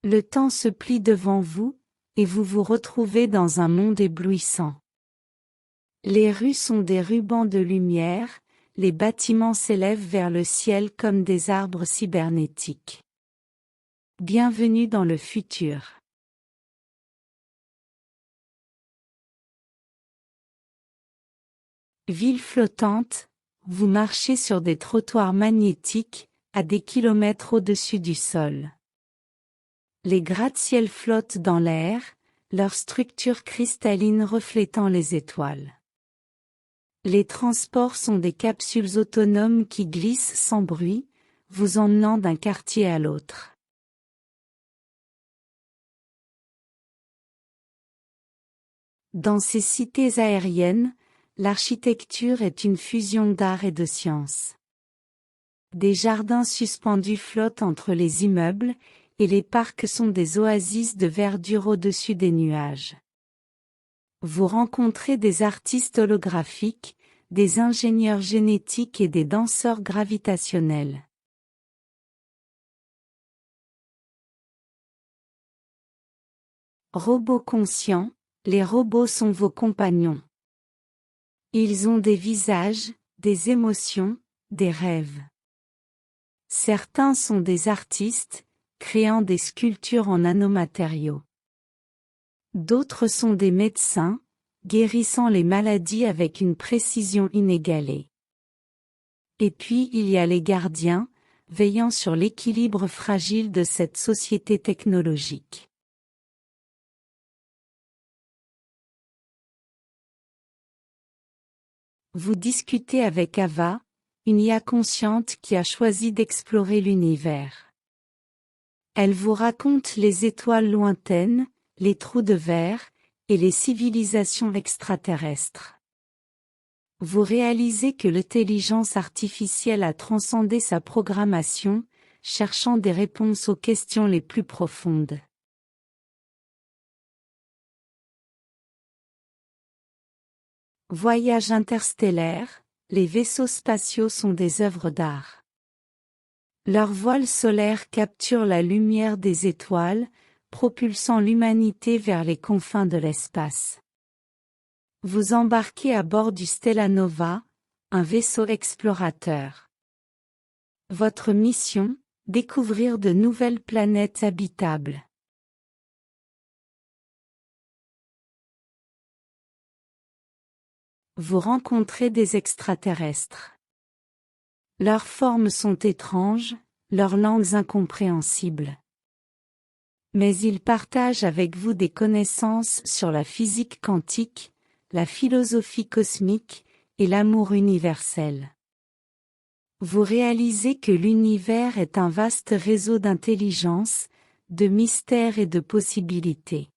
Le temps se plie devant vous, et vous vous retrouvez dans un monde éblouissant. Les rues sont des rubans de lumière, les bâtiments s'élèvent vers le ciel comme des arbres cybernétiques. Bienvenue dans le futur. Ville flottante, vous marchez sur des trottoirs magnétiques, à des kilomètres au-dessus du sol. Les gratte-ciel flottent dans l'air, leur structure cristalline reflétant les étoiles. Les transports sont des capsules autonomes qui glissent sans bruit, vous emmenant d'un quartier à l'autre. Dans ces cités aériennes, l'architecture est une fusion d'art et de science. Des jardins suspendus flottent entre les immeubles, et les parcs sont des oasis de verdure au-dessus des nuages. Vous rencontrez des artistes holographiques, des ingénieurs génétiques et des danseurs gravitationnels. Robots conscients, les robots sont vos compagnons. Ils ont des visages, des émotions, des rêves. Certains sont des artistes, créant des sculptures en nanomatériaux. D'autres sont des médecins, guérissant les maladies avec une précision inégalée. Et puis il y a les gardiens, veillant sur l'équilibre fragile de cette société technologique. Vous discutez avec Ava, une IA consciente qui a choisi d'explorer l'univers. Elle vous raconte les étoiles lointaines, les trous de verre, et les civilisations extraterrestres. Vous réalisez que l'intelligence artificielle a transcendé sa programmation, cherchant des réponses aux questions les plus profondes. Voyage interstellaire, les vaisseaux spatiaux sont des œuvres d'art. Leur voile solaire capture la lumière des étoiles, propulsant l'humanité vers les confins de l'espace. Vous embarquez à bord du Stellanova, un vaisseau explorateur. Votre mission, découvrir de nouvelles planètes habitables. Vous rencontrez des extraterrestres. Leurs formes sont étranges, leurs langues incompréhensibles. Mais ils partagent avec vous des connaissances sur la physique quantique, la philosophie cosmique, et l'amour universel. Vous réalisez que l'univers est un vaste réseau d'intelligence, de mystères et de possibilités.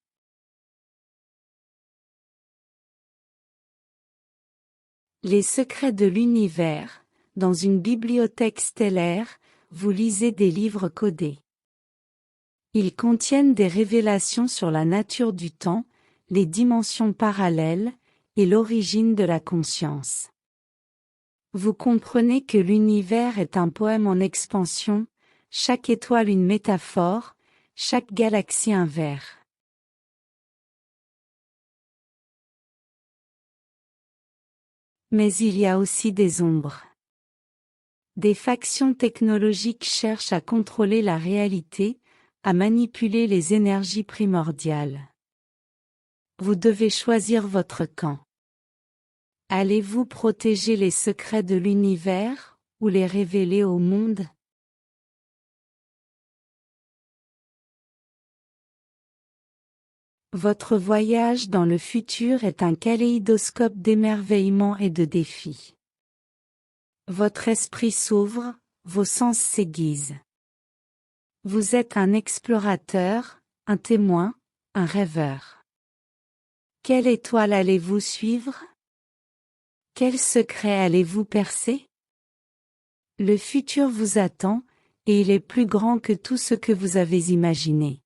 Les secrets de l'univers, dans une bibliothèque stellaire, vous lisez des livres codés. Ils contiennent des révélations sur la nature du temps, les dimensions parallèles, et l'origine de la conscience. Vous comprenez que l'univers est un poème en expansion, chaque étoile une métaphore, chaque galaxie un vers. Mais il y a aussi des ombres. Des factions technologiques cherchent à contrôler la réalité, à manipuler les énergies primordiales. Vous devez choisir votre camp. Allez-vous protéger les secrets de l'univers, ou les révéler au monde? Votre voyage dans le futur est un kaléidoscope d'émerveillement et de défis. Votre esprit s'ouvre, vos sens s'aiguisent. Vous êtes un explorateur, un témoin, un rêveur. Quelle étoile allez-vous suivre? Quel secret allez-vous percer? Le futur vous attend, et il est plus grand que tout ce que vous avez imaginé.